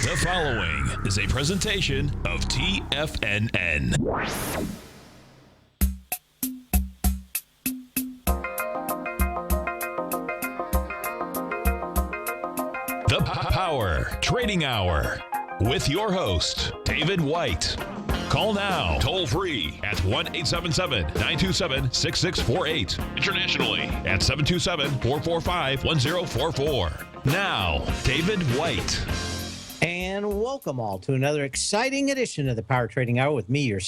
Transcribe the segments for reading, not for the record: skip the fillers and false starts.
The following is a presentation of TFNN. The Power Trading Hour with your host, David White. Call now, toll free at 1-877-927-6648. Internationally at 727-445-1044. Now, David White. And welcome all to another exciting edition of the Power Trading Hour with me, your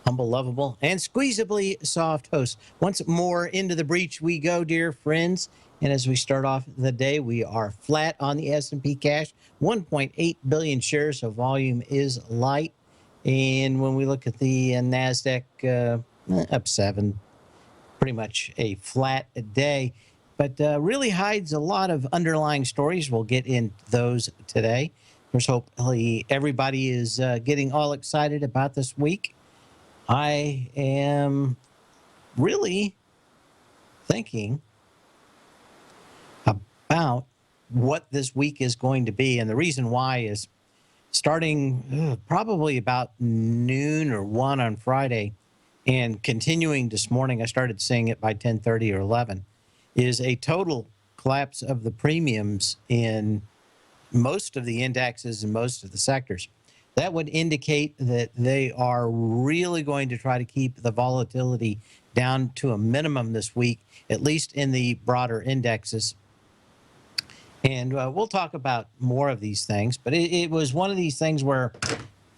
humble, lovable, and squeezably soft host. Once more into the breach we go, dear friends. And as we start off the day, we are flat on the S&P cash. 1.8 billion shares of volume is light. And when we look at the NASDAQ, up 7, pretty much a flat day. But really hides a lot of underlying stories. We'll get into those today. Of course, hopefully everybody is getting all excited about this week. I am really thinking about what this week is going to be. And the reason why is starting probably about noon or 1 on Friday and continuing this morning, I started seeing it by 10:30 or 11, is a total collapse of the premiums in most of the indexes and most of the sectors. That would indicate that they are really going to try to keep the volatility down to a minimum this week, at least in the broader indexes. And we'll talk about more of these things, but it was one of these things where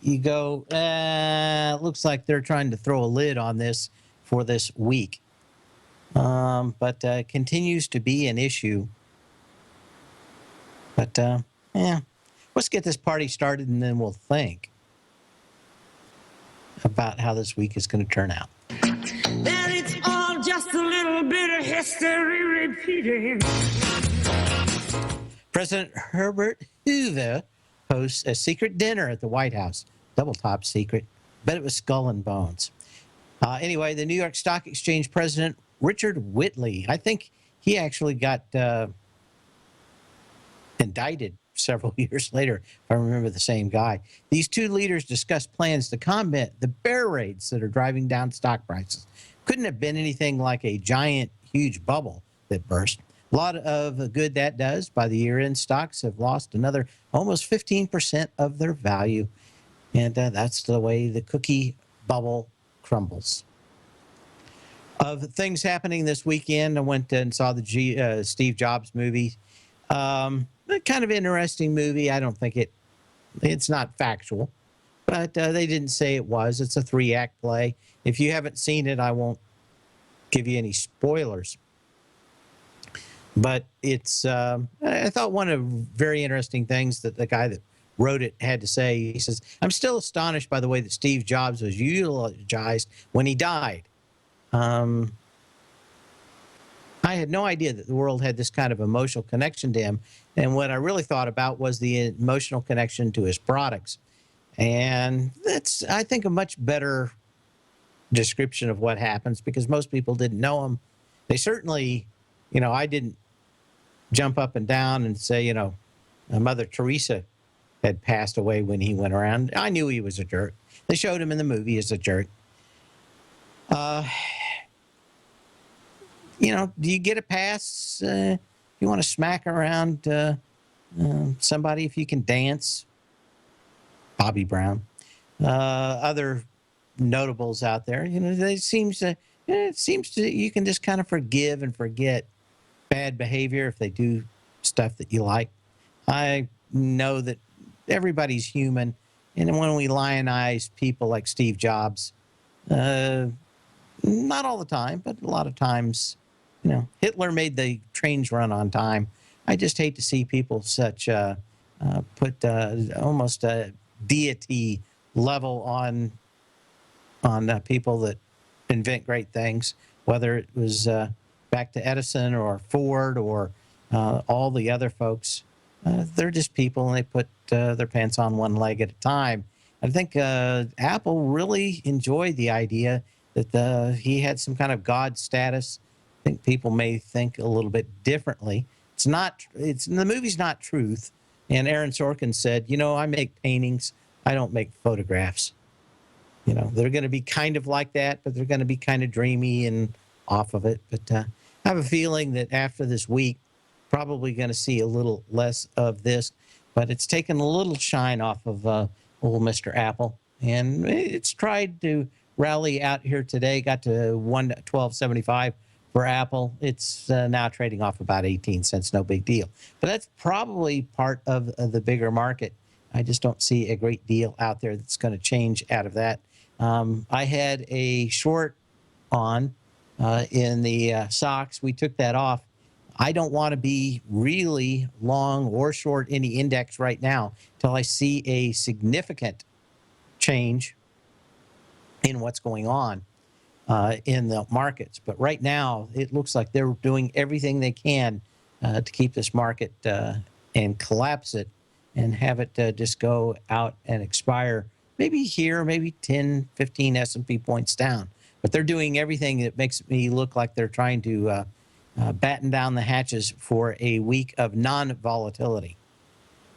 you go, it looks like they're trying to throw a lid on this for this week. But continues to be an issue. But, let's get this party started and then we'll think about how this week is going to turn out. Then it's all just a little bit of history repeating. President Herbert Hoover hosts a secret dinner at the White House. Double top secret. Bet it was skull and bones. Anyway, the New York Stock Exchange president, Richard Whitley, I think he actually got indicted several years later, if I remember the same guy. These two leaders discussed plans to combat the bear raids that are driving down stock prices. Couldn't have been anything like a giant, huge bubble that burst. A lot of good that does. By the year-end, stocks have lost another almost 15% of their value. And that's the way the cookie bubble crumbles. Of things happening this weekend, I went and saw the Steve Jobs movie. Kind of interesting movie. I don't think it's not factual, but they didn't say it was. It's a 3-act play. If you haven't seen it, I won't give you any spoilers. But it's, I thought one of the very interesting things that the guy that wrote it had to say, he says, I'm still astonished by the way that Steve Jobs was eulogized when he died. I had no idea that the world had this kind of emotional connection to him. And what I really thought about was the emotional connection to his products. And that's, I think, a much better description of what happens because most people didn't know him. They certainly, I didn't jump up and down and say, Mother Teresa had passed away when he went around. I knew he was a jerk. They showed him in the movie as a jerk. Do you get a pass? You want to smack around somebody if you can dance? Bobby Brown. Other notables out there, it seems to you can just kind of forgive and forget bad behavior if they do stuff that you like. I know that everybody's human, and when we lionize people like Steve Jobs, not all the time, but a lot of times, Hitler made the trains run on time. I just hate to see people such put almost a deity level on people that invent great things, whether it was back to Edison or Ford or all the other folks. They're just people, and they put their pants on one leg at a time. I think Apple really enjoyed the idea that he had some kind of God status. I think people may think a little bit differently. The movie's not truth. And Aaron Sorkin said, I make paintings. I don't make photographs. They're going to be kind of like that, but they're going to be kind of dreamy and off of it. But I have a feeling that after this week, probably going to see a little less of this. But it's taken a little shine off of old Mr. Apple. And it's tried to rally out here today, got to 112.75 for Apple. It's now trading off about 18 cents, no big deal. But that's probably part of the bigger market. I just don't see a great deal out there that's going to change out of that. I had a short on in the SOX. We took that off. I don't want to be really long or short any index right now till I see a significant change in what's going on in the markets. But right now, it looks like they're doing everything they can to keep this market and collapse it and have it just go out and expire. Maybe here, maybe 10, 15 S&P points down. But they're doing everything that makes me look like they're trying to batten down the hatches for a week of non-volatility.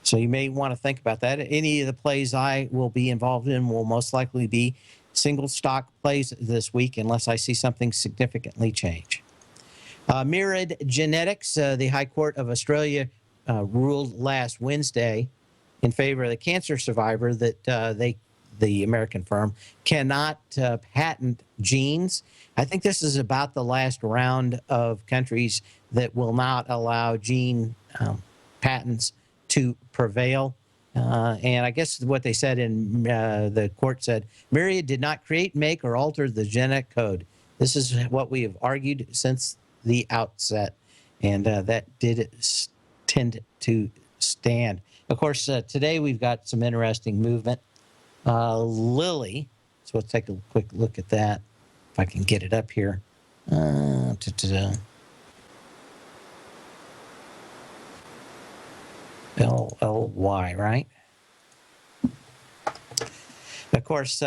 So you may want to think about that. Any of the plays I will be involved in will most likely be single stock plays this week unless I see something significantly change. Myriad Genetics, the High Court of Australia ruled last Wednesday in favor of the cancer survivor that the American firm cannot patent genes. I think this is about the last round of countries that will not allow gene patents to prevail. And I guess what they said in the court said, Myriad did not create, make, or alter the genetic code. This is what we have argued since the outset. And that did tend to stand. Of course, today we've got some interesting movement. Lilly, so let's take a quick look at that, if I can get it up here. LLY, right? Of course,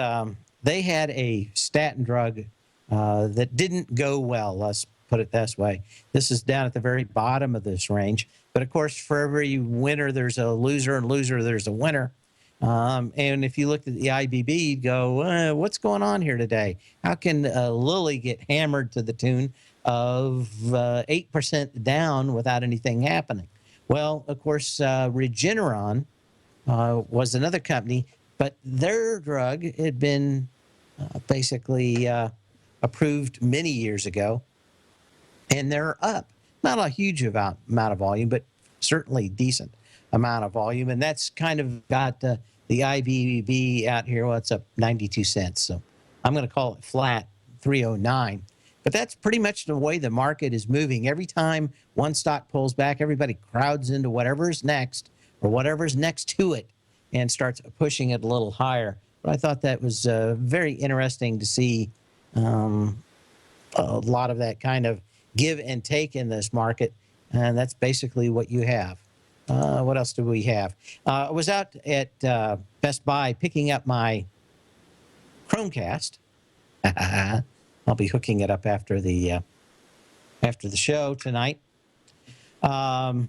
they had a statin drug that didn't go well, let's put it this way. This is down at the very bottom of this range. But of course, for every winner, there's a loser, and loser, there's a winner. And if you looked at the IBB, you'd go, what's going on here today? How can Lilly get hammered to the tune of 8% down without anything happening? Well, of course, Regeneron was another company, but their drug had been basically approved many years ago, and they're up. Not a huge amount of volume, but certainly decent amount of volume, and that's kind of got the IBB out here. Well, it's up 92 cents, so I'm going to call it flat, 309. But that's pretty much the way the market is moving. Every time one stock pulls back, everybody crowds into whatever's next or whatever's next to it and starts pushing it a little higher. But I thought that was very interesting to see a lot of that kind of give and take in this market, and that's basically what you have. What else do we have? I was out at Best Buy picking up my Chromecast. I'll be hooking it up after the show tonight. I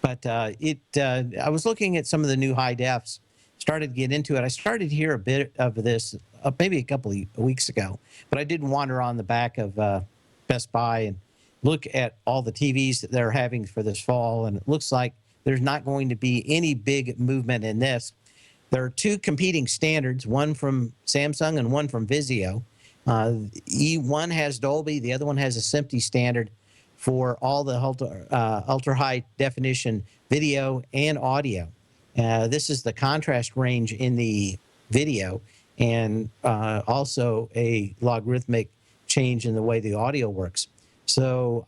was looking at some of the new high defs. Started to get into it. I started to hear a bit of this maybe a couple of weeks ago, but I did wander on the back of Best Buy and look at all the TVs that they're having for this fall, and it looks like there's not going to be any big movement in this. There are two competing standards, one from Samsung and one from Vizio. One has Dolby, the other one has a SMPTE standard for all the ultra high definition video and audio. This is the contrast range in the video, and also a logarithmic change in the way the audio works. So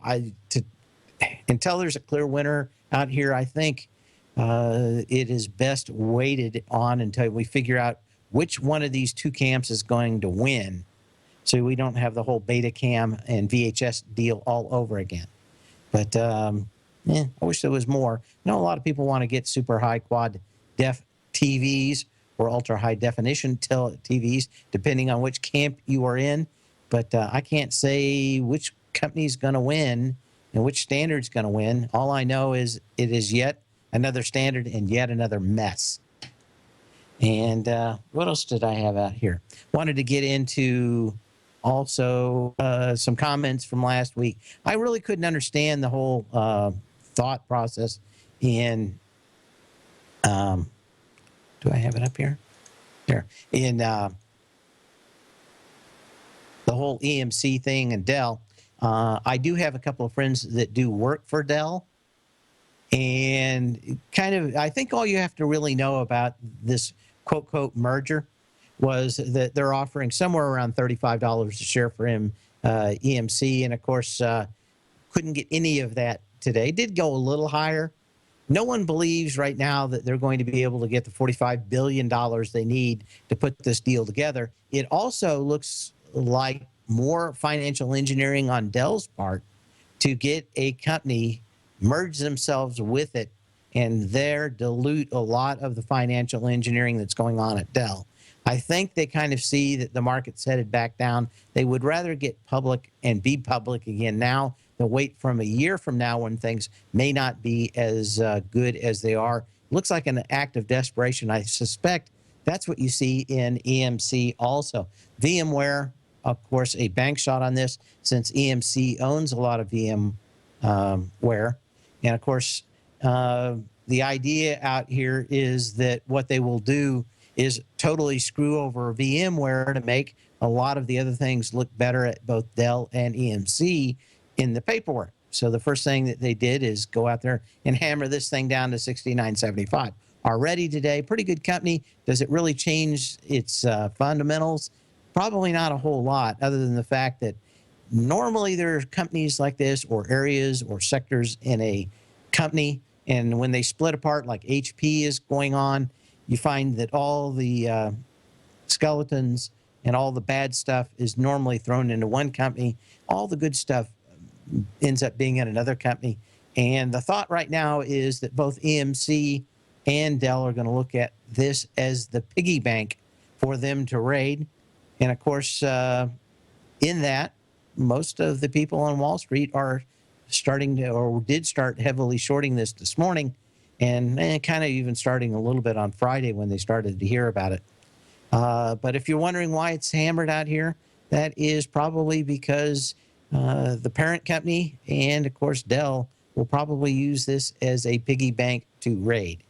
until there's a clear winner out here, I think it is best waited on until we figure out which one of these two camps is going to win, so we don't have the whole Betacam and VHS deal all over again. But I wish there was more. I know a lot of people want to get super high quad def TVs or ultra high definition TVs, depending on which camp you are in. But I can't say which company's going to win and which standard's going to win. All I know is it is yet another standard and yet another mess. And what else did I have out here? Wanted to get into also some comments from last week. I really couldn't understand the whole thought process in, do I have it up here? There. In the whole EMC thing and Dell. I do have a couple of friends that do work for Dell. And kind of, I think all you have to really know about this quote merger was that they're offering somewhere around $35 a share for EMC. And of course, couldn't get any of that today. Did go a little higher. No one believes right now that they're going to be able to get the $45 billion they need to put this deal together. It also looks like more financial engineering on Dell's part to get a company merge themselves with it and there dilute a lot of the financial engineering that's going on at Dell. I think they kind of see that the market's headed back down. They would rather get public and be public again now than wait from a year from now when things may not be as good as they are. Looks like an act of desperation. I suspect that's what you see in EMC also. VMware, of course, a bank shot on this since EMC owns a lot of VMware. And of course, the idea out here is that what they will do is totally screw over VMware to make a lot of the other things look better at both Dell and EMC in the paperwork. So the first thing that they did is go out there and hammer this thing down to $69.75. Already today, pretty good company. Does it really change its fundamentals? Probably not a whole lot, other than the fact that normally there are companies like this or areas or sectors in a company, and when they split apart like HP is going on, you find that all the skeletons and all the bad stuff is normally thrown into one company. All the good stuff ends up being in another company. And the thought right now is that both EMC and Dell are going to look at this as the piggy bank for them to raid. And of course, in that, most of the people on Wall Street are starting to, or did start heavily shorting this morning, and kind of even starting a little bit on Friday when they started to hear about it. But if you're wondering why it's hammered out here, that is probably because the parent company and, of course, Dell will probably use this as a piggy bank to raid.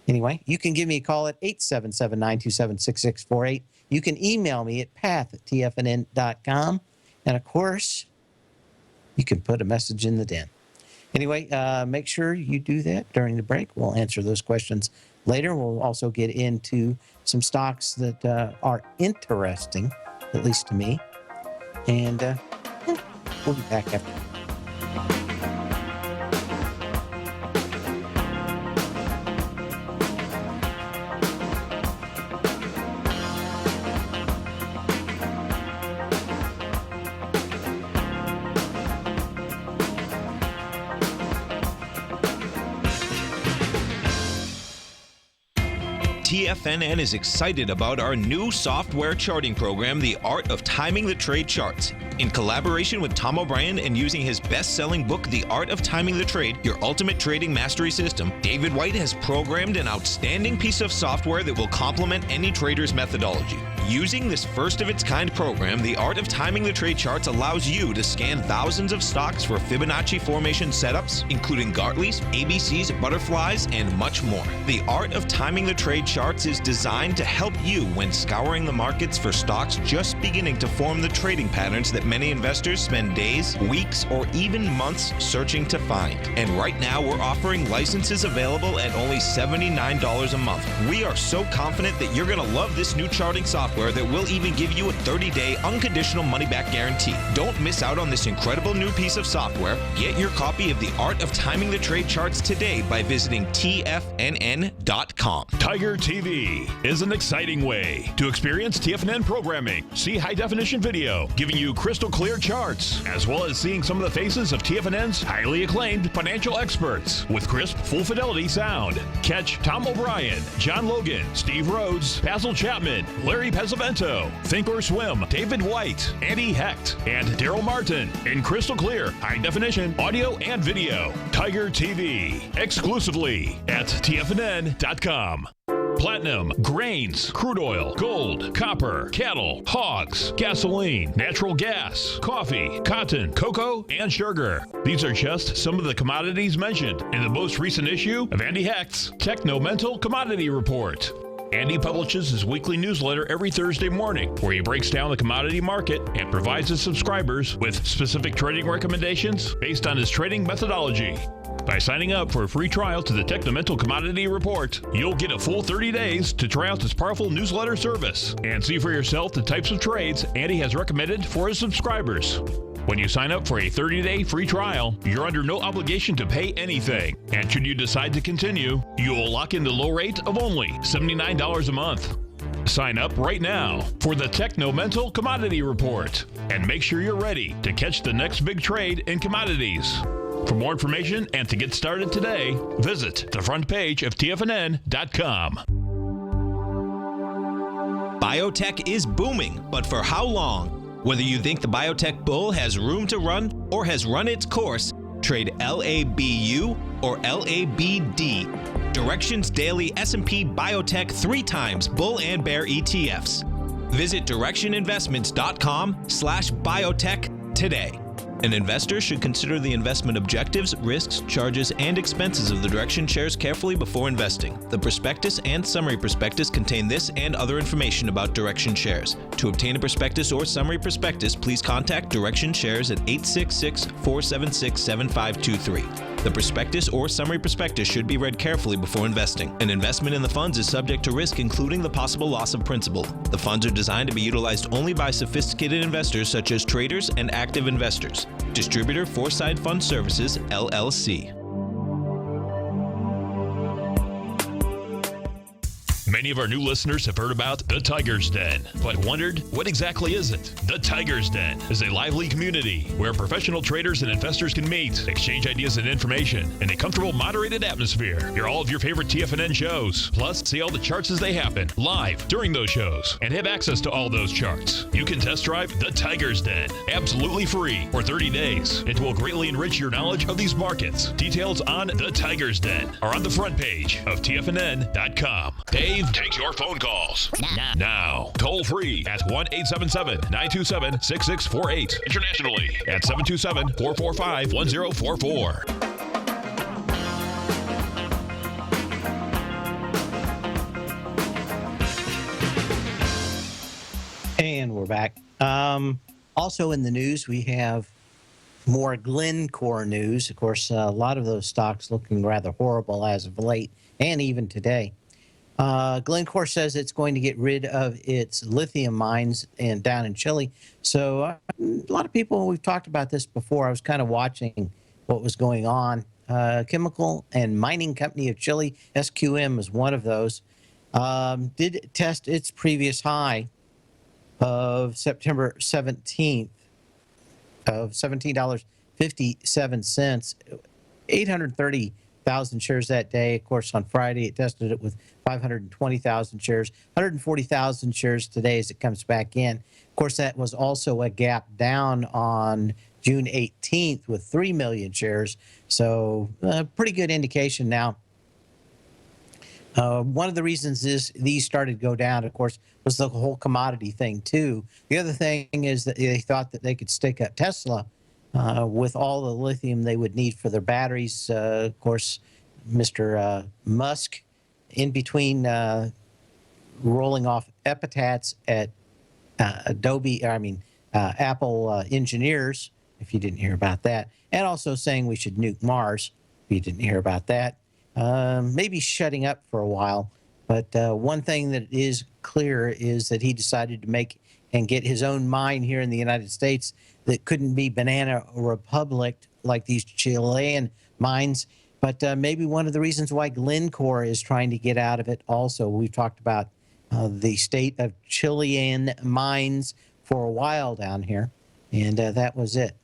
Anyway, you can give me a call at 877-927-6648. You can email me at path@tfnn.com. And, of course, you can put a message in the den. Anyway, make sure you do that during the break. We'll answer those questions later. We'll also get into some stocks that are interesting, at least to me. And we'll be back after. TFNN is excited about our new software charting program, The Art of Timing the Trade Charts. In collaboration with Tom O'Brien and using his best-selling book, The Art of Timing the Trade, Your Ultimate Trading Mastery System, David White has programmed an outstanding piece of software that will complement any trader's methodology. Using this first-of-its-kind program, The Art of Timing the Trade Charts allows you to scan thousands of stocks for Fibonacci formation setups, including Gartley's, ABC's, butterflies, and much more. The Art of Timing the Trade Charts is designed to help you when scouring the markets for stocks just beginning to form the trading patterns that many investors spend days, weeks, or even months searching to find. And right now, we're offering licenses available at only $79 a month. We are so confident that you're going to love this new charting software that will even give you a 30-day unconditional money-back guarantee. Don't miss out on this incredible new piece of software. Get your copy of The Art of Timing the Trade Charts today by visiting TFNN.com. Tiger TV is an exciting way to experience TFNN programming. See high-definition video, giving you crisp crystal clear charts, as well as seeing some of the faces of TFNN's highly acclaimed financial experts with crisp, full fidelity sound. Catch Tom O'Brien, John Logan, Steve Rhodes, Basil Chapman, Larry Pesavento, Think or Swim, David White, Andy Hecht, and Daryl Martin in crystal clear, high definition audio and video. Tiger TV, exclusively at TFNN.com. Platinum, grains, crude oil, gold, copper, cattle, hogs, gasoline, natural gas, coffee, cotton, cocoa, and sugar. These are just some of the commodities mentioned in the most recent issue of Andy Hecht's Techno-Mental Commodity Report. Andy publishes his weekly newsletter every Thursday morning, where he breaks down the commodity market and provides his subscribers with specific trading recommendations based on his trading methodology. By signing up for a free trial to the Techno-Mental Commodity Report, you'll get a full 30 days to try out this powerful newsletter service and see for yourself the types of trades Andy has recommended for his subscribers. When you sign up for a 30-day free trial, you're under no obligation to pay anything. And should you decide to continue, you will lock in the low rate of only $79 a month. Sign up right now for the Techno-Mental Commodity Report and make sure you're ready to catch the next big trade in commodities. For more information and to get started today, visit the front page of TFNN.com. Biotech is booming, but for how long? Whether you think the biotech bull has room to run or has run its course, trade LABU or LABD. Direction's daily S&P Biotech 3 times bull and bear ETFs. Visit directioninvestments.com/biotech today. An investor should consider the investment objectives, risks, charges, and expenses of the Direction shares carefully before investing. The prospectus and summary prospectus contain this and other information about Direction shares. To obtain a prospectus or summary prospectus, please contact Direction shares at 866-476-7523. The prospectus or summary prospectus should be read carefully before investing. An investment in the funds is subject to risk, including the possible loss of principal. The funds are designed to be utilized only by sophisticated investors such as traders and active investors. Distributor Foreside Fund Services, LLC. Many of our new listeners have heard about the Tiger's Den, but wondered, what exactly is it? The Tiger's Den is a lively community where professional traders and investors can meet, exchange ideas and information in a comfortable, moderated atmosphere. Hear all of your favorite TFNN shows, plus see all the charts as they happen live during those shows, and have access to all those charts. You can test drive the Tiger's Den absolutely free for 30 days. It will greatly enrich your knowledge of these markets. Details on the Tiger's Den are on the front page of TFNN.com. Dave takes your phone calls now. Toll free at 1-877-927-6648. Internationally at 727-445-1044. And we're back. Also in the news, we have more Glencore news. Of course, a lot of those stocks looking rather horrible as of late and even today. Glencore says it's going to get rid of its lithium mines down in Chile. So a lot of people, we've talked about this before. I was kind of watching what was going on. Chemical and Mining Company of Chile, SQM, is one of those, did test its previous high of September 17th of $17.57, 830,000 shares that day. Of course, on Friday, it tested it with 520,000 shares, 140,000 shares today as it comes back in. Of course, that was also a gap down on June 18th with 3 million shares. So pretty good indication now. One of the reasons these started to go down, of course, was the whole commodity thing, too. The other thing is that they thought that they could stick up Tesla with all the lithium they would need for their batteries. Of course, Mr. Musk, in between rolling off epithets at Apple engineers, if you didn't hear about that, and also saying we should nuke Mars, if you didn't hear about that. Maybe shutting up for a while, but one thing that is clear is that he decided to make and get his own mine here in the United States that couldn't be banana republic like these Chilean mines. But maybe one of the reasons why Glencore is trying to get out of it also. We've talked about the state of Chilean mines for a while down here. And that was it.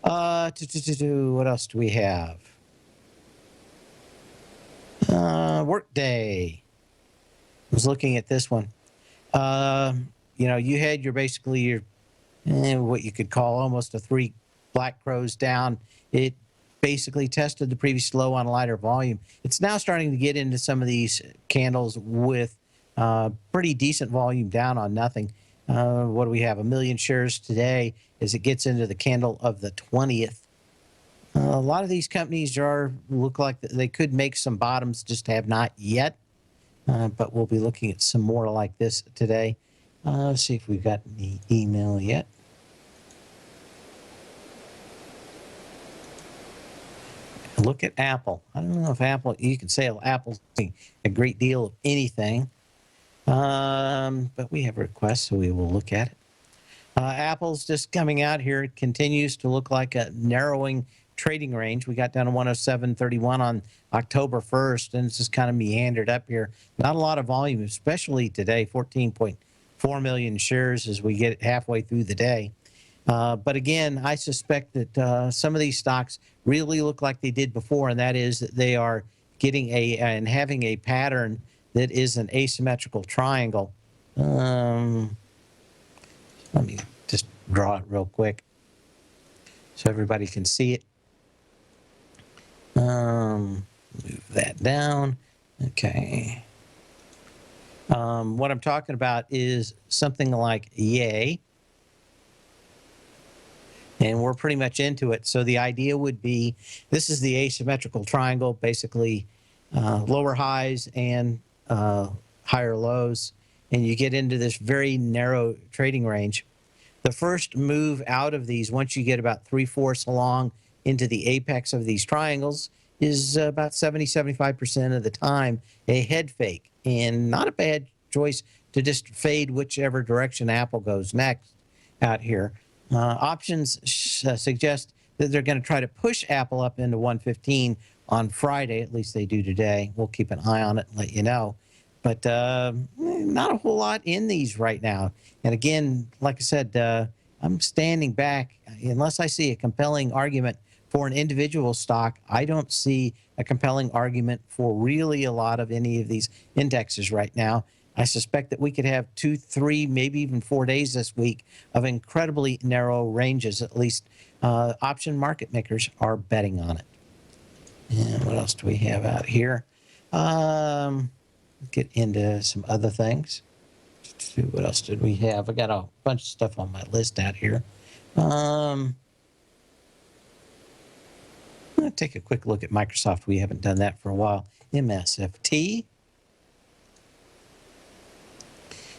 What else do we have? Workday. I was looking at this one. You had basically your what you could call almost a 3 black crows down. It basically tested the previous low on lighter volume. It's now starting to get into some of these candles with pretty decent volume down on nothing. What do we have? 1 million shares today as it gets into the candle of the 20th. A lot of these companies look like they could make some bottoms, just have not yet. But we'll be looking at some more like this today. Let's see if we've got any email yet. Look at Apple. I don't know if Apple, you can say Apple's a great deal of anything. But we have a request, so we will look at it. Apple's just coming out here. It continues to look like a narrowing trading range. We got down to 107.31 on October 1st, and it's just kind of meandered up here. Not a lot of volume, especially today, 14.4 million shares as we get halfway through the day. But again, I suspect that some of these stocks really look like they did before, and that is that they are getting and having a pattern that is an asymmetrical triangle. Let me just draw it real quick so everybody can see it. Move that down. Okay. What I'm talking about is something like yay. And we're pretty much into it. So the idea would be, this is the asymmetrical triangle, basically lower highs and higher lows. And you get into this very narrow trading range. The first move out of these, once you get about 3/4 along into the apex of these triangles, is about 70-75% of the time a head fake. And not a bad choice to just fade whichever direction Apple goes next out here. Options suggest that they're going to try to push Apple up into 115 on Friday. At least they do today. We'll keep an eye on it and let you know. But not a whole lot in these right now. And again, like I said, I'm standing back. Unless I see a compelling argument for an individual stock, I don't see a compelling argument for really a lot of any of these indexes right now. I suspect that we could have 2, 3, maybe even 4 days this week of incredibly narrow ranges. At least option market makers are betting on it. And what else do we have out here? Get into some other things. What else did we have? I got a bunch of stuff on my list out here. I'm going to take a quick look at Microsoft. We haven't done that for a while. MSFT.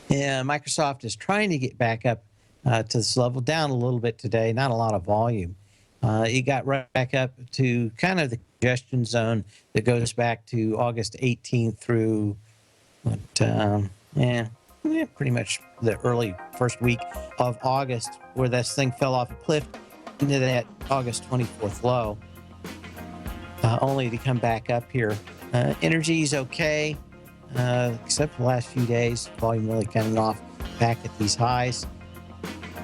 Yeah, Microsoft is trying to get back up to this level, down a little bit today, not a lot of volume. It got right back up to kind of the congestion zone that goes back to August 18th through, pretty much the early first week of August, where this thing fell off a cliff into that August 24th low, only to come back up here. Energy is okay. Except for the last few days, volume really coming off back at these highs.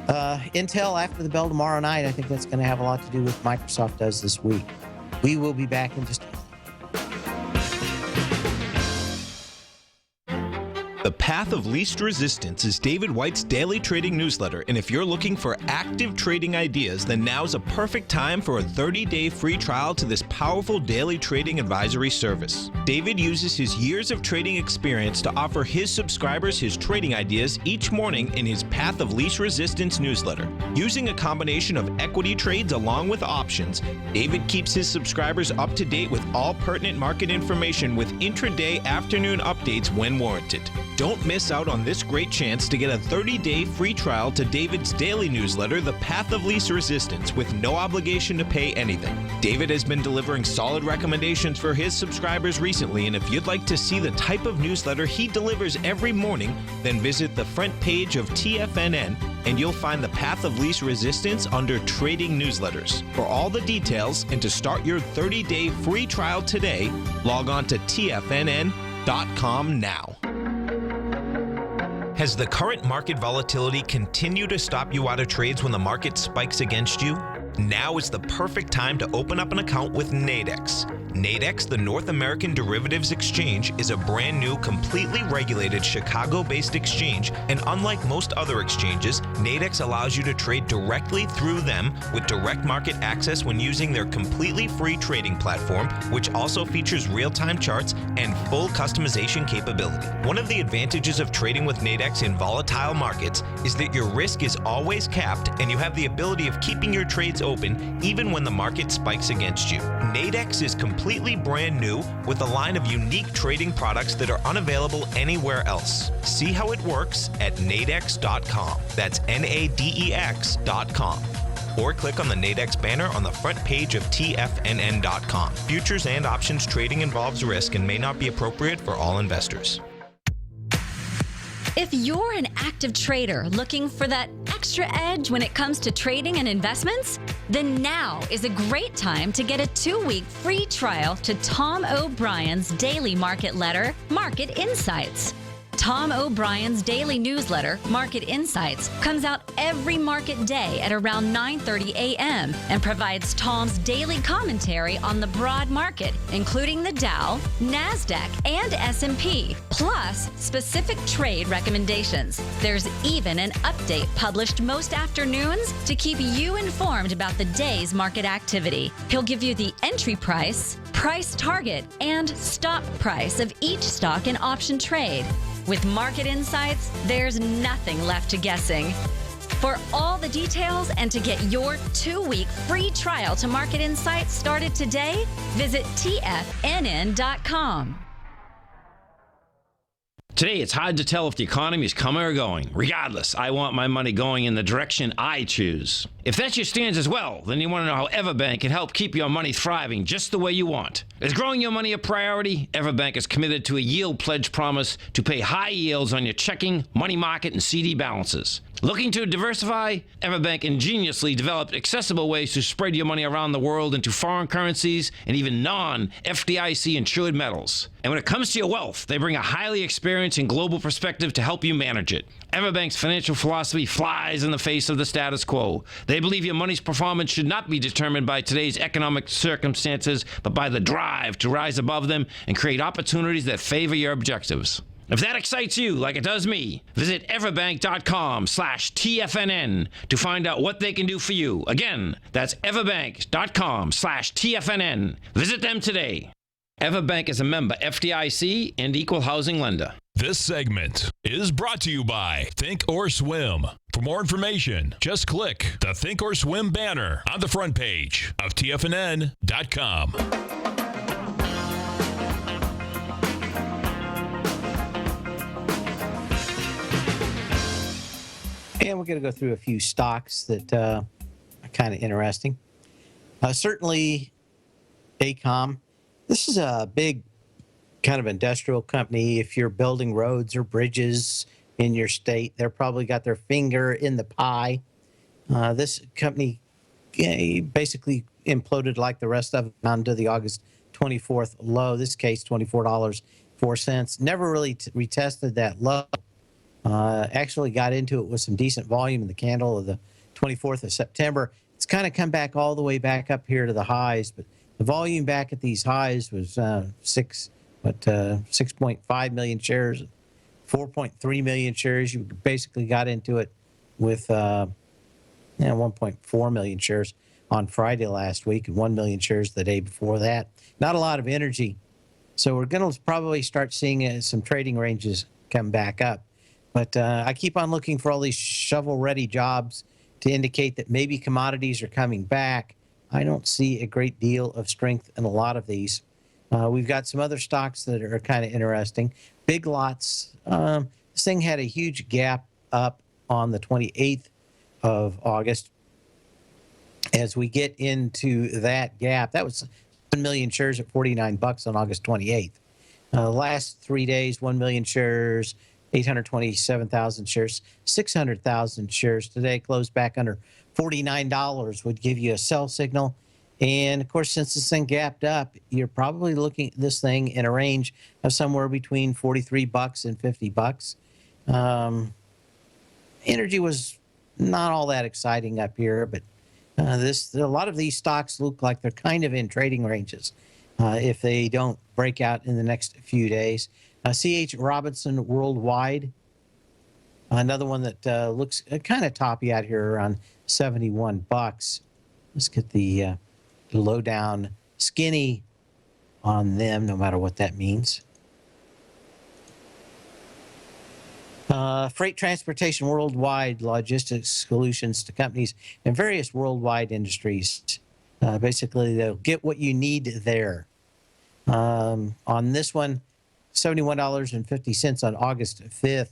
Intel after the bell tomorrow night, I think that's going to have a lot to do with what Microsoft does this week. We will be back in just a moment. The Path of Least Resistance is David White's daily trading newsletter, and if you're looking for active trading ideas, then now's a perfect time for a 30-day free trial to this powerful daily trading advisory service. David uses his years of trading experience to offer his subscribers his trading ideas each morning in his Path of Least Resistance newsletter. Using a combination of equity trades along with options, David keeps his subscribers up to date with all pertinent market information with intraday afternoon updates when warranted. Don't miss out on this great chance to get a 30-day free trial to David's daily newsletter, The Path of Least Resistance, with no obligation to pay anything. David has been delivering solid recommendations for his subscribers recently, and if you'd like to see the type of newsletter he delivers every morning, then visit the front page of TFNN and you'll find The Path of Least Resistance under Trading Newsletters. For all the details and to start your 30-day free trial today, log on to TFNN.com now. Has the current market volatility continued to stop you out of trades when the market spikes against you? Now is the perfect time to open up an account with Nadex. Nadex, the North American Derivatives Exchange, is a brand new, completely regulated Chicago-based exchange, and unlike most other exchanges, Nadex allows you to trade directly through them with direct market access when using their completely free trading platform, which also features real-time charts and full customization capability. One of the advantages of trading with Nadex in volatile markets is that your risk is always capped and you have the ability of keeping your trades open even when the market spikes against you. Nadex is completely brand new with a line of unique trading products that are unavailable anywhere else. See how it works at nadex.com. That's Nadex.com. Or click on the Nadex banner on the front page of TFNN.com. Futures and options trading involves risk and may not be appropriate for all investors. If you're an active trader looking for that extra edge when it comes to trading and investments, then now is a great time to get a 2-week free trial to Tom O'Brien's daily market letter, Market Insights. Tom O'Brien's daily newsletter, Market Insights, comes out every market day at around 9:30 a.m. and provides Tom's daily commentary on the broad market, including the Dow, NASDAQ, and S&P, plus specific trade recommendations. There's even an update published most afternoons to keep you informed about the day's market activity. He'll give you the entry price, price target, and stop price of each stock and option trade. With Market Insights, there's nothing left to guessing. For all the details and to get your 2-week free trial to Market Insights started today, visit TFNN.com. Today, it's hard to tell if the economy is coming or going. Regardless, I want my money going in the direction I choose. If that's your stance as well, then you want to know how Everbank can help keep your money thriving just the way you want. Is growing your money a priority? Everbank is committed to a yield pledge promise to pay high yields on your checking, money market, and CD balances. Looking to diversify? Everbank ingeniously developed accessible ways to spread your money around the world into foreign currencies and even non-FDIC insured metals. And when it comes to your wealth, they bring a highly experienced and global perspective to help you manage it. Everbank's financial philosophy flies in the face of the status quo. They believe your money's performance should not be determined by today's economic circumstances, but by the drive to rise above them and create opportunities that favor your objectives. If that excites you like it does me, visit everbank.com/TFNN to find out what they can do for you. Again, that's everbank.com/TFNN. Visit them today. Everbank is a member FDIC and equal housing lender. This segment is brought to you by Think or Swim. For more information, just click the Think or Swim banner on the front page of TFNN.com. And we're going to go through a few stocks that are kind of interesting. Certainly, AECOM. This is a big kind of industrial company. If you're building roads or bridges in your state, they're probably got their finger in the pie. This company basically imploded like the rest of them onto the August 24th low. This case, $24.04. Never really retested that low. Actually got into it with some decent volume in the candle of the 24th of September. It's kind of come back all the way back up here to the highs, but the volume back at these highs was 6.5 million shares, 4.3 million shares. You basically got into it with 1.4 million shares on Friday last week and 1 million shares the day before that. Not a lot of energy. So we're going to probably start seeing some trading ranges come back up. But I keep on looking for all these shovel-ready jobs to indicate that maybe commodities are coming back. I don't see a great deal of strength in a lot of these. We've got some other stocks that are kind of interesting. Big Lots. This thing had a huge gap up on the 28th of August. As we get into that gap, that was 1 million shares at $49 on August 28th. Last 3 days, 1 million shares, 827,000 shares, 600,000 shares today, closed back under $49, would give you a sell signal. And of course, since this thing gapped up, you're probably looking at this thing in a range of somewhere between $43 and $50. Energy was not all that exciting up here, but a lot of these stocks look like they're kind of in trading ranges if they don't break out in the next few days. C.H. Robinson Worldwide, another one that looks kind of toppy out here around 71 bucks. Let's get the lowdown skinny on them, no matter what that means. Freight transportation worldwide, logistics solutions to companies in various worldwide industries. Basically, they'll get what you need there. On this one, $71.50 on August 5th,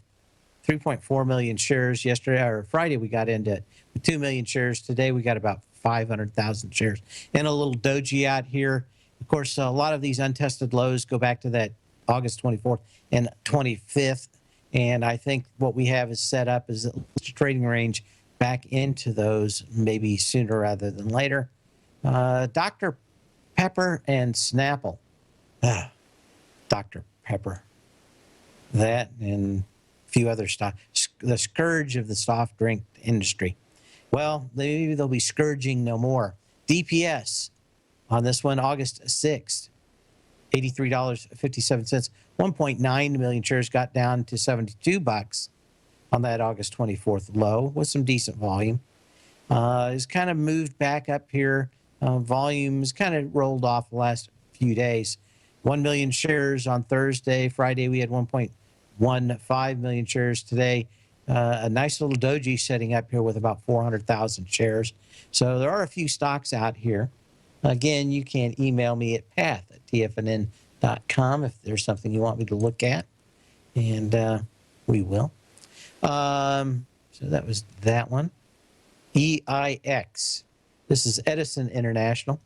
3.4 million shares. Yesterday or Friday, we got into 2 million shares. Today, we got about 500,000 shares. And a little doji out here. Of course, a lot of these untested lows go back to that August 24th and 25th. And I think what we have is set up is a trading range back into those maybe sooner rather than later. Dr. Pepper and Snapple. Dr. Pepper. That and a few other stocks. The scourge of the soft drink industry. Well, maybe they'll be scourging no more. DPS on this one, August 6th, $83.57. 1.9 million shares got down to 72 bucks on that August 24th low with some decent volume. It's kind of moved back up here. Volume has kind of rolled off the last few days. 1 million shares on Thursday. Friday, we had 1.15 million shares. Today, a nice little doji setting up here with about 400,000 shares. So there are a few stocks out here. Again, you can email me at path@tfnn.com if there's something you want me to look at, and we will. So that was that one. EIX. This is Edison International.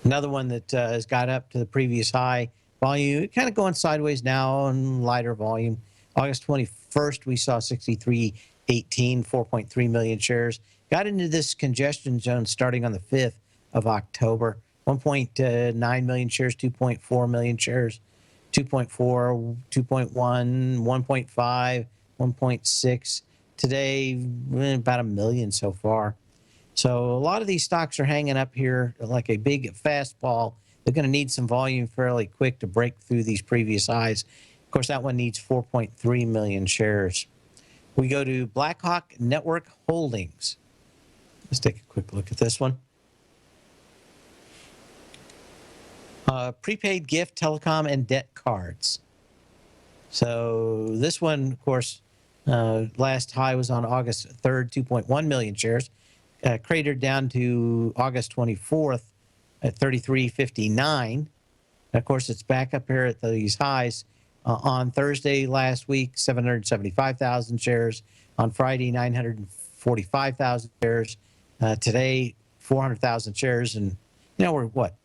Another one that has got up to the previous high volume, kind of going sideways now on lighter volume. August 21st, we saw 63.18, 4.3 million shares. Got into this congestion zone starting on the 5th of October. 1.9 million shares, 2.4 million shares, 2.4, 2.1, 1.5, 1.6. Today, about a million so far. So a lot of these stocks are hanging up here like a big fastball. They're going to need some volume fairly quick to break through these previous highs. Of course, that one needs 4.3 million shares. We go to Blackhawk Network Holdings. Let's take a quick look at this one. Prepaid gift, telecom, and debt cards. So this one, of course, last high was on August 3rd, 2.1 million shares. Cratered down to August 24th at 33.59. Of course, it's back up here at these highs. On Thursday last week, 775,000 shares. On Friday, 945,000 shares. Today, 400,000 shares. And, you know, we're what?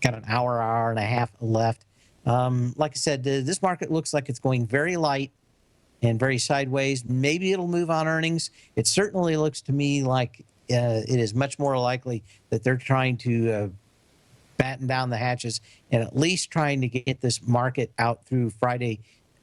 Got an hour and a half left. Like I said, this market looks like it's going very light and very sideways. Maybe it'll move on earnings. It certainly looks to me like it is much more likely that they're trying to batten down the hatches and at least trying to get this market out through Friday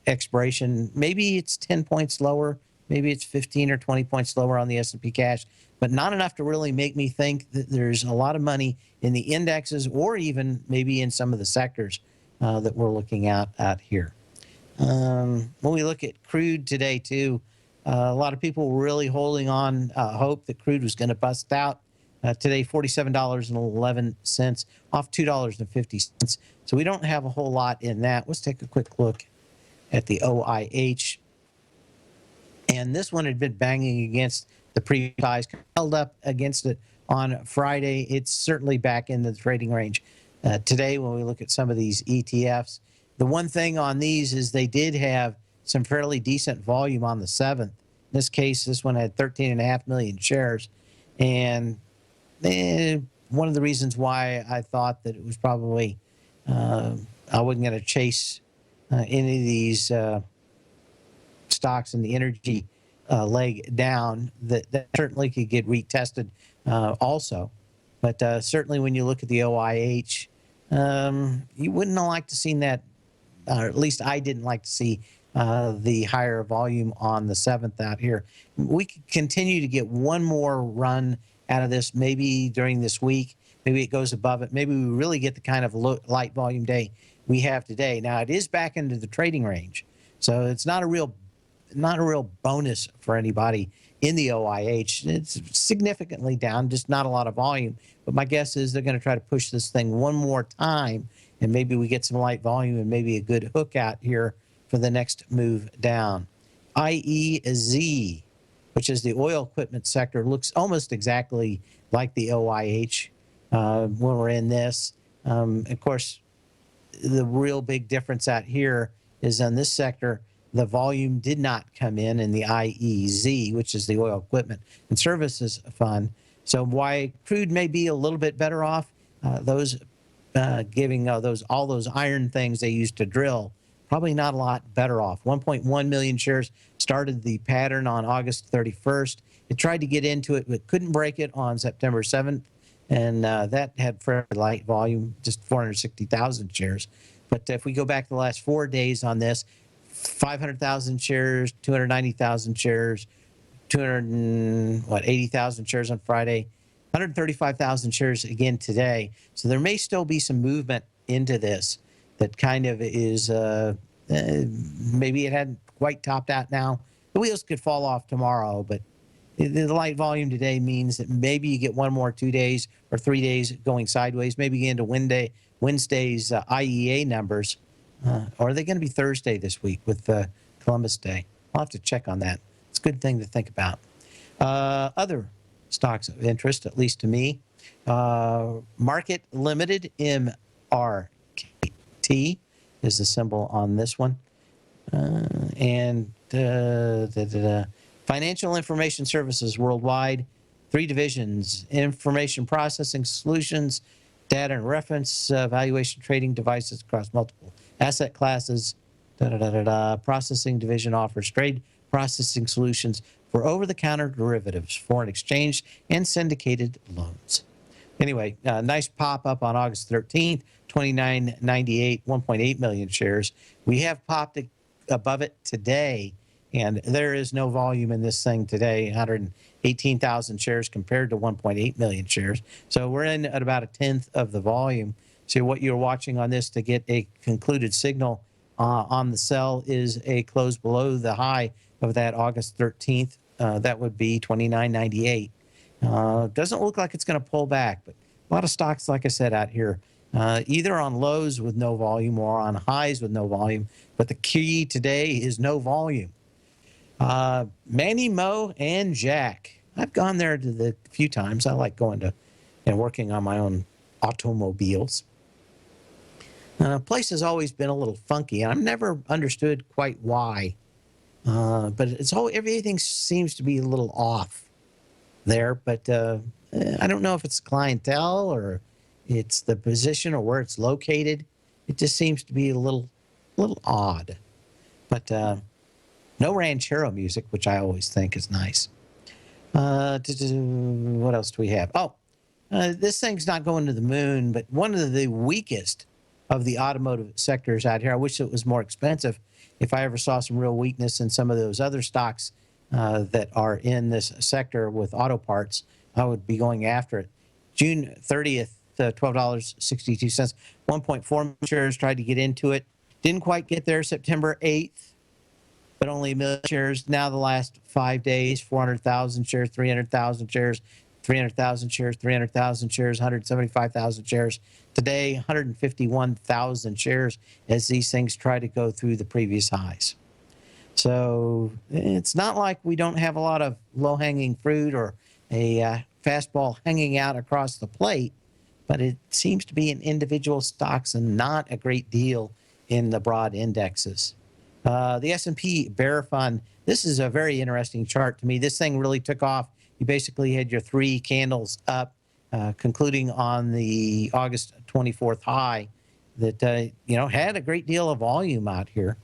expiration. Maybe it's 10 points lower. Maybe it's 15 or 20 points lower on the S&P cash, but not enough to really make me think that there's a lot of money in the indexes or even maybe in some of the sectors that we're looking at here. When we look at crude today, too, a lot of people were really holding on hope that crude was going to bust out. Today, $47.11, off $2.50. So we don't have a whole lot in that. Let's take a quick look at the OIH. And this one had been banging against the previous highs, held up against it on Friday. It's certainly back in the trading range. Today, when we look at some of these ETFs, the one thing on these is they did have some fairly decent volume on the 7th. In this case, this one had 13.5 million shares. And one of the reasons why I thought that it was probably I wasn't going to chase any of these stocks in the energy leg down, that certainly could get retested also. But certainly when you look at the OIH, you wouldn't have liked to seen that, or at least I didn't like to see the higher volume on the 7th out here. We could continue to get one more run out of this, maybe during this week. Maybe it goes above it. Maybe we really get the kind of light volume day we have today. Now, it is back into the trading range, so it's not a real bonus for anybody in the OIH. It's significantly down, just not a lot of volume. But my guess is they're going to try to push this thing one more time, and maybe we get some light volume and maybe a good hook out here for the next move down. IEZ, which is the oil equipment sector, looks almost exactly like the OIH when we're in this. Of course, the real big difference out here is on this sector, the volume did not come in the IEZ, which is the Oil Equipment and Services Fund. So why crude may be a little bit better off, giving all those iron things they used to drill, probably not a lot better off. 1.1 million shares started the pattern on August 31st. It tried to get into it, but couldn't break it on September 7th. And that had fairly light volume, just 460,000 shares. But if we go back the last 4 days on this, 500,000 shares, 290,000 shares, 280,000 shares on Friday, 135,000 shares again today. So there may still be some movement into this that kind of is, maybe it hadn't quite topped out now. The wheels could fall off tomorrow, but the light volume today means that maybe you get 1 more 2 days or 3 days going sideways. Maybe you get into Wednesday's IEA numbers. Or are they going to be Thursday this week with Columbus Day? I'll have to check on that. It's a good thing to think about. Other stocks of interest, at least to me, Market Limited, MRKT is the symbol on this one. Financial Information Services Worldwide, 3 divisions: Information Processing Solutions, Data and Reference, Valuation Trading Devices across multiple asset classes. Processing division offers trade processing solutions for over-the-counter derivatives, foreign exchange, and syndicated loans. Anyway, nice pop up on August 13th, 29.98, 1.8 million shares. We have popped above it today, and there is no volume in this thing today, 118,000 shares compared to 1.8 million shares. So we're in at about 1/10 of the volume. So what you're watching on this to get a concluded signal on the sell is a close below the high of that August 13th. That would be 29.98. Doesn't look like it's going to pull back, but a lot of stocks, like I said, out here, either on lows with no volume or on highs with no volume. But the key today is no volume. Manny, Mo, and Jack. I've gone there a few times. I like going to and working on my own automobiles. Place has always been a little funky, and I've never understood quite why. But everything seems to be a little off there. But I don't know if it's clientele or it's the position or where it's located. It just seems to be a little odd. But no ranchero music, which I always think is nice. What else do we have? This thing's not going to the moon, but one of the weakest of the automotive sectors out here. I wish it was more expensive. If I ever saw some real weakness in some of those other stocks that are in this sector with auto parts, I would be going after it. June 30th, $12.62. 1.4 million shares, tried to get into it. Didn't quite get there. September 8th, but only 1 million shares. Now the last 5 days, 400,000 shares, 300,000 shares, 300,000 shares, 300,000 shares, 175,000 shares. Today, 151,000 shares as these things try to go through the previous highs. So it's not like we don't have a lot of low-hanging fruit or a fastball hanging out across the plate, but it seems to be in individual stocks and not a great deal in the broad indexes. The S&P Bear Fund, this is a very interesting chart to me. This thing really took off. You basically had your 3 candles up, concluding on the August 24th high that, had a great deal of volume out here.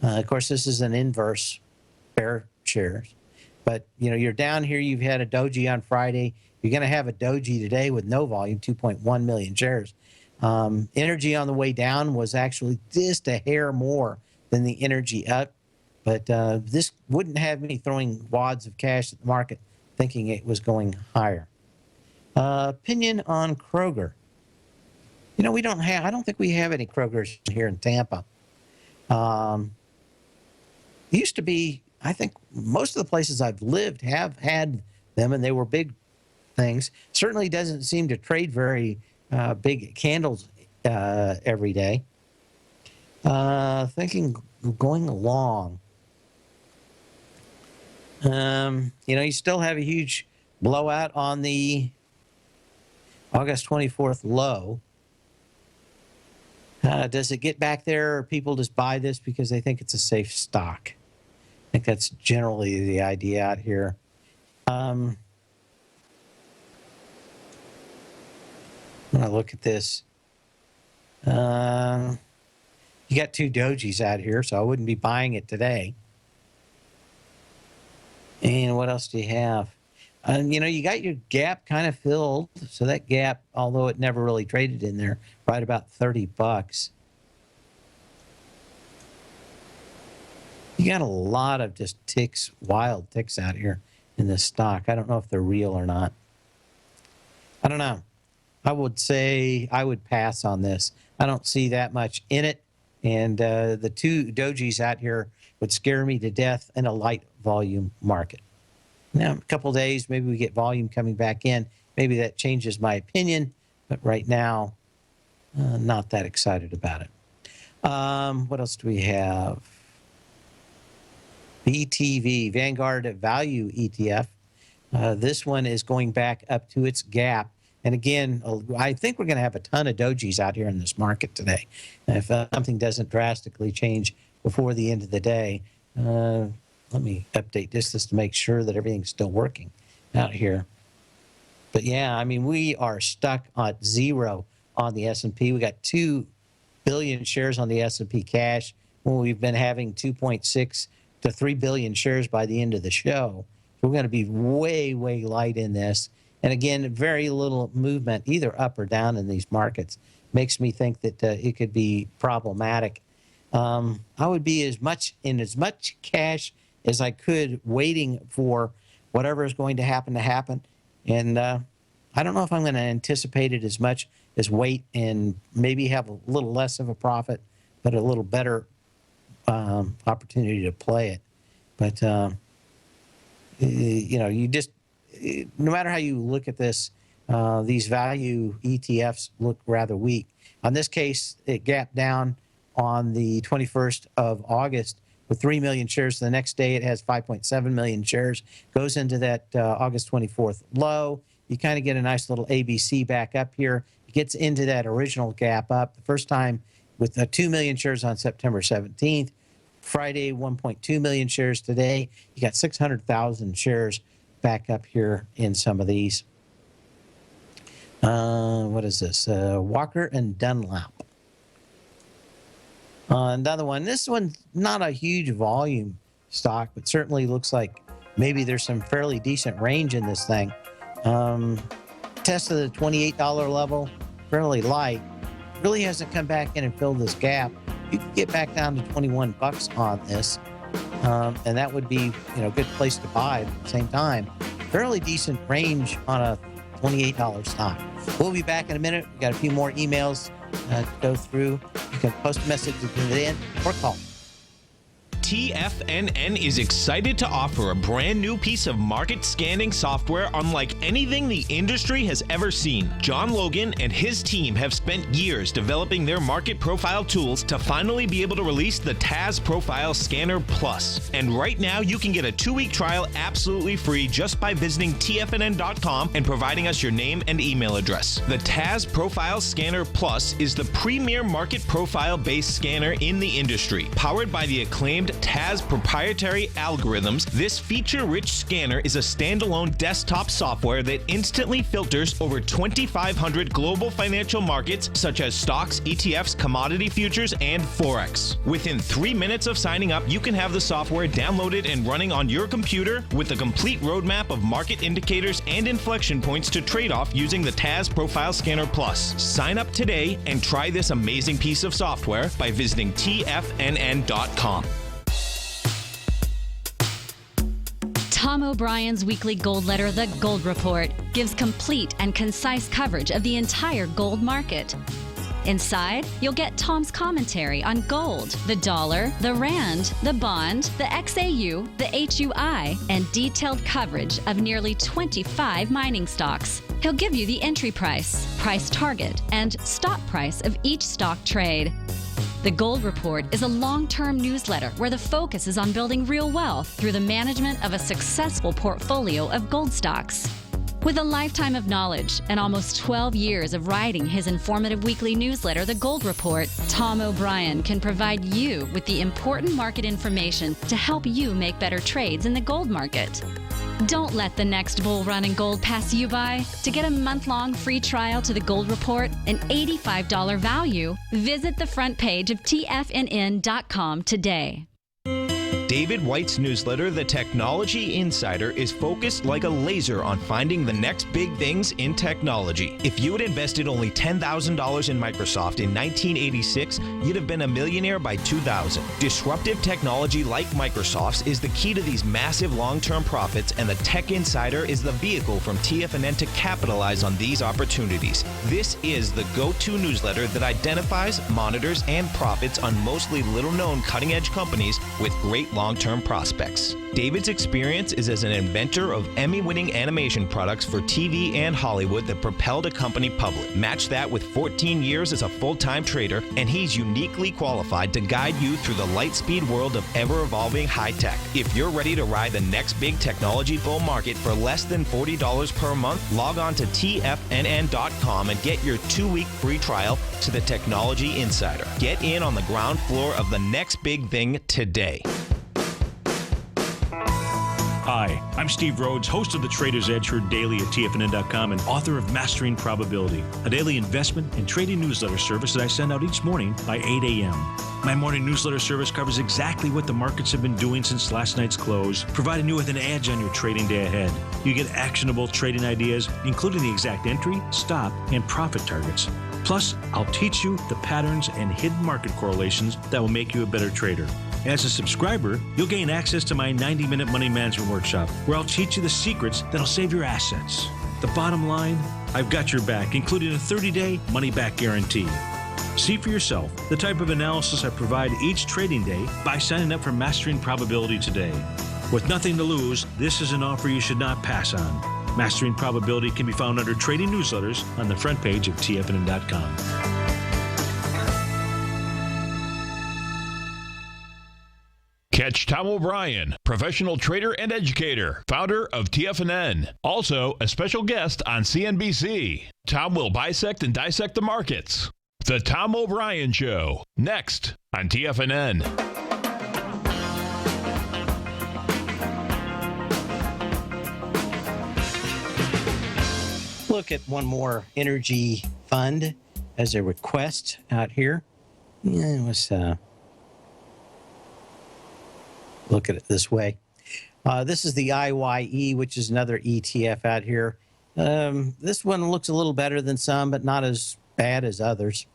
Of course, this is an inverse bear shares. But, you're down here. You've had a doji on Friday. You're going to have a doji today with no volume, 2.1 million shares. Energy on the way down was actually just a hair more than the energy up. But this wouldn't have me throwing wads of cash at the market thinking it was going higher. Opinion on Kroger. You know, I don't think we have any Krogers here in Tampa. Used to be, I think most of the places I've lived have had them, and they were big things. Certainly doesn't seem to trade very big candles every day. Thinking going along. You know, you still have a huge blowout on the August 24th low. Does it get back there, or people just buy this because they think it's a safe stock? I think that's generally the idea out here. When I look at this, you got two dojis out here, so I wouldn't be buying it today. And what else do you have? You know, you got your gap kind of filled. So that gap, although it never really traded in there, right about $30. You got a lot of just ticks, wild ticks out here in this stock. I don't know if they're real or not. I don't know. I would say I would pass on this. I don't see that much in it. And the two dojis out here would scare me to death in a light volume market. Now, a couple days, maybe we get volume coming back in. Maybe that changes my opinion. But right now, not that excited about it. What else do we have? BTV, Vanguard Value ETF. This one is going back up to its gap. And again, I think we're going to have a ton of dojis out here in this market today. If something doesn't drastically change before the end of the day. Let me update this just to make sure that everything's still working out here. But yeah, I mean, we are stuck at zero on the S&P. We got 2 billion shares on the S&P cash when we've been having 2.6 to 3 billion shares by the end of the show. So we're going to be way, way light in this. And again, very little movement, either up or down in these markets. Makes me think that it could be problematic. I would be as much cash as I could, waiting for whatever is going to happen. And I don't know if I'm going to anticipate it as much as wait and maybe have a little less of a profit, but a little better opportunity to play it. But, you know, you just, no matter how you look at this, these value ETFs look rather weak. On this case, it gapped down on the 21st of August with 3 million shares. The next day, it has 5.7 million shares. Goes into that August 24th low. You kind of get a nice little ABC back up here. It gets into that original gap up. The first time with 2 million shares on September 17th. Friday, 1.2 million shares today. You got 600,000 shares back up here in some of these. What is this? Walker and Dunlop. Another one. This one's not a huge volume stock, but certainly looks like maybe there's some fairly decent range in this thing. Test of the $28 level, fairly light. Really hasn't come back in and filled this gap. You could get back down to 21 bucks on this, and that would be, you know, a good place to buy. At the same time, fairly decent range on a $28 stock. We'll be back in a minute. We've got a few more emails to go through. You can post a message at the end or call. TFNN is excited to offer a brand new piece of market scanning software unlike anything the industry has ever seen. John Logan and his team have spent years developing their market profile tools to finally be able to release the TAS Profile Scanner Plus. And right now, you can get a 2-week trial absolutely free just by visiting TFNN.com and providing us your name and email address. The TAS Profile Scanner Plus is the premier market profile-based scanner in the industry. Powered by the acclaimed TAS proprietary algorithms, this feature-rich scanner is a standalone desktop software that instantly filters over 2,500 global financial markets such as stocks, ETFs, commodity futures, and Forex. Within 3 minutes of signing up, you can have the software downloaded and running on your computer with a complete roadmap of market indicators and inflection points to trade off using the TAS Profile Scanner Plus. Sign up today and try this amazing piece of software by visiting TFNN.com. Tom O'Brien's weekly gold letter, The Gold Report, gives complete and concise coverage of the entire gold market. Inside, you'll get Tom's commentary on gold, the dollar, the rand, the bond, the XAU, the HUI, and detailed coverage of nearly 25 mining stocks. He'll give you the entry price, price target, and stop price of each stock trade. The Gold Report is a long-term newsletter where the focus is on building real wealth through the management of a successful portfolio of gold stocks. With a lifetime of knowledge and almost 12 years of writing his informative weekly newsletter, The Gold Report, Tom O'Brien can provide you with the important market information to help you make better trades in the gold market. Don't let the next bull run in gold pass you by. To get a month-long free trial to The Gold Report, an $85 value, visit the front page of TFNN.com today. David White's newsletter, The Technology Insider, is focused like a laser on finding the next big things in technology. If you had invested only $10,000 in Microsoft in 1986, you'd have been a millionaire by 2000. Disruptive technology like Microsoft's is the key to these massive long-term profits, and the Tech Insider is the vehicle from TFNN to capitalize on these opportunities. This is the go-to newsletter that identifies, monitors, and profits on mostly little-known cutting-edge companies with great long-term prospects. David's experience is as an inventor of Emmy-winning animation products for TV and Hollywood that propelled a company public. Match that with 14 years as a full-time trader, and he's uniquely qualified to guide you through the light-speed world of ever-evolving high-tech. If you're ready to ride the next big technology bull market for less than $40 per month, log on to TFNN.com and get your 2-week free trial to the Technology Insider. Get in on the ground floor of the next big thing today. Hi, I'm Steve Rhodes, host of the Trader's Edge, heard daily at TFNN.com and author of Mastering Probability, a daily investment and trading newsletter service that I send out each morning by 8 a.m. My morning newsletter service covers exactly what the markets have been doing since last night's close, providing you with an edge on your trading day ahead. You get actionable trading ideas, including the exact entry, stop, and profit targets. Plus, I'll teach you the patterns and hidden market correlations that will make you a better trader. As a subscriber, you'll gain access to my 90-minute money management workshop, where I'll teach you the secrets that'll save your assets. The bottom line, I've got your back, including a 30-day money-back guarantee. See for yourself the type of analysis I provide each trading day by signing up for Mastering Probability today. With nothing to lose, this is an offer you should not pass on. Mastering Probability can be found under Trading Newsletters on the front page of TFNN.com. Catch Tom O'Brien, professional trader and educator, founder of TFNN. Also, a special guest on CNBC. Tom will bisect and dissect the markets. The Tom O'Brien Show, next on TFNN. Look at one more energy fund as a request out here. Yeah, let's look at it this way. This is the IYE, which is another ETF out here. This one looks a little better than some, but not as bad as others.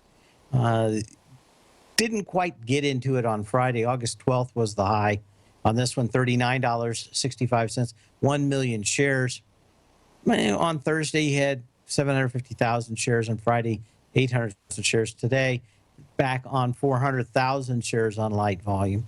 Didn't quite get into it on Friday. August 12th was the high on this one, $39.65, 1 million shares. On Thursday, you had 750,000 shares. On Friday, 800,000 shares. Today, back on 400,000 shares on light volume.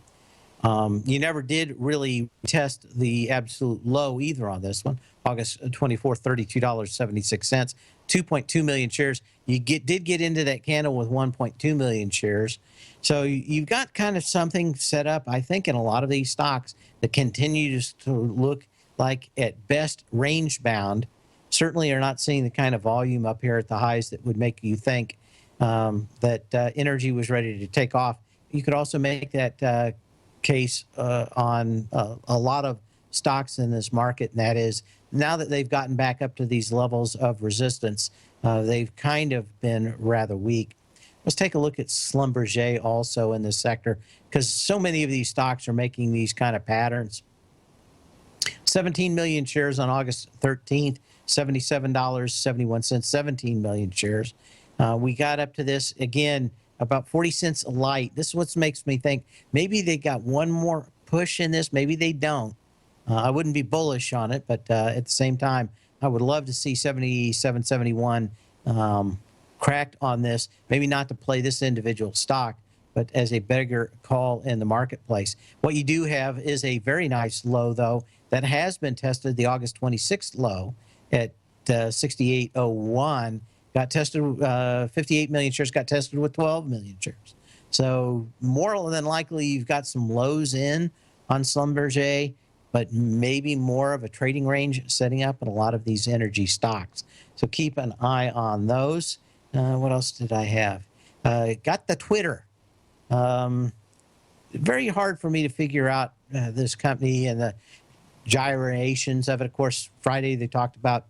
You never did really test the absolute low either on this one. August 24th, $32.76, 2.2 million shares. You did get into that candle with 1.2 million shares. So you've got kind of something set up, I think, in a lot of these stocks that continues to look like at best range bound. Certainly are not seeing the kind of volume up here at the highs that would make you think that energy was ready to take off. You could also make that case on a lot of stocks in this market, and that is now that they've gotten back up to these levels of resistance, they've kind of been rather weak. Let's take a look at Schlumberger also in this sector, because so many of these stocks are making these kind of patterns. 17 million shares on August 13th, $77.71, 17 million shares. We got up to this again, about 40 cents a light. This is what makes me think maybe they got one more push in this. Maybe they don't. I wouldn't be bullish on it, but at the same time, I would love to see 77, 71 cracked on this. Maybe not to play this individual stock, but as a bigger call in the marketplace. What you do have is a very nice low, though, that has been tested, the August 26th low at 68.01. Got tested, 58 million shares got tested with 12 million shares. So more than likely, you've got some lows in on Schlumberger, but maybe more of a trading range setting up in a lot of these energy stocks. So keep an eye on those. What else did I have? Got the Twitter. Very hard for me to figure out this company and the gyrations of it. Of course, Friday they talked about,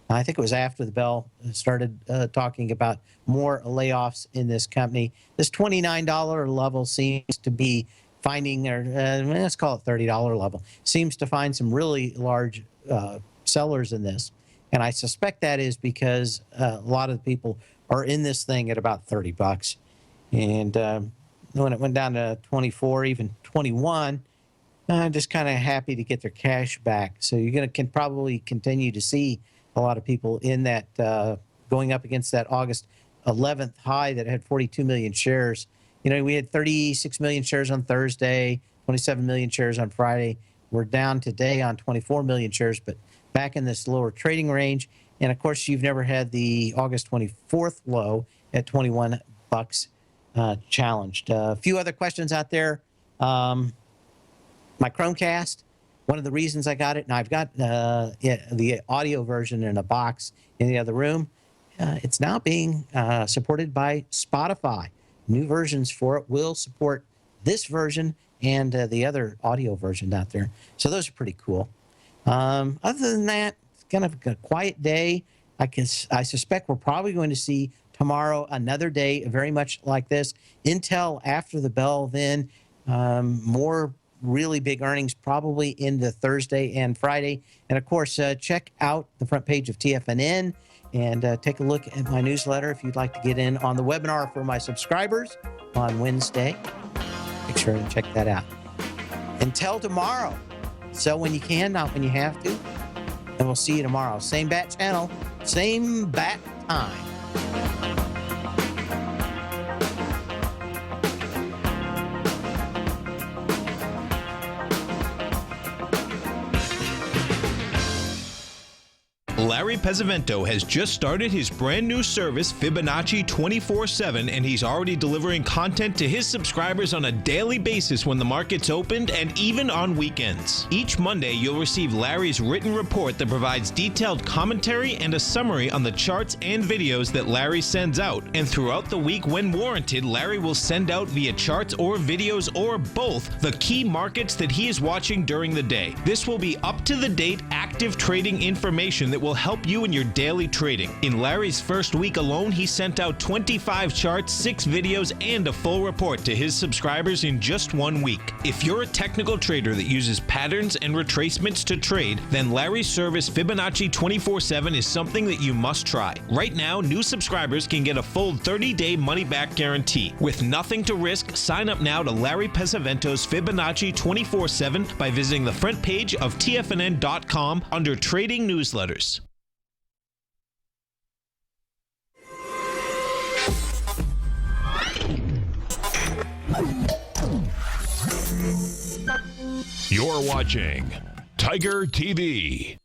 I think it was after the bell started talking about more layoffs in this company. This $29 level seems to be finding, or let's call it $30 level, seems to find some really large sellers in this. And I suspect that is because a lot of the people are in this thing at about 30 bucks. And when it went down to 24, even 21, I'm just kind of happy to get their cash back. So you're going to probably continue to see a lot of people in that going up against that August 11th high that had 42 million shares. You know, we had 36 million shares on Thursday, 27 million shares on Friday. We're down today on 24 million shares, but back in this lower trading range. And of course, you've never had the August 24th low at 21 bucks challenged. A few other questions out there. My Chromecast, one of the reasons I got it, and I've got the audio version in a box in the other room. It's now being supported by Spotify. New versions for it will support this version and the other audio version out there. So those are pretty cool. Other than that, it's kind of a quiet day. I suspect we're probably going to see tomorrow another day very much like this. Intel after the bell, then more really big earnings probably into Thursday and Friday. And of course, check out the front page of TFNN and take a look at my newsletter if you'd like to get in on the webinar for my subscribers on Wednesday. Make sure to check that out. Until tomorrow, sell when you can, not when you have to. And we'll see you tomorrow. Same bat channel, same bat time. Larry Pesavento has just started his brand new service, Fibonacci 24/7, and he's already delivering content to his subscribers on a daily basis when the market's opened and even on weekends. Each Monday, you'll receive Larry's written report that provides detailed commentary and a summary on the charts and videos that Larry sends out. And throughout the week, when warranted, Larry will send out via charts or videos or both the key markets that he is watching during the day. This will be up-to-the-date, active trading information that will help you in your daily trading. In Larry's first week alone, he sent out 25 charts, 6 videos, and a full report to his subscribers in just 1 week. If you're a technical trader that uses patterns and retracements to trade, then Larry's service Fibonacci 24/7 is something that you must try. Right now, new subscribers can get a full 30-day money-back guarantee. With nothing to risk, sign up now to Larry Pesavento's Fibonacci 24/7 by visiting the front page of TFNN.com under Trading Newsletters. You're watching Tiger TV.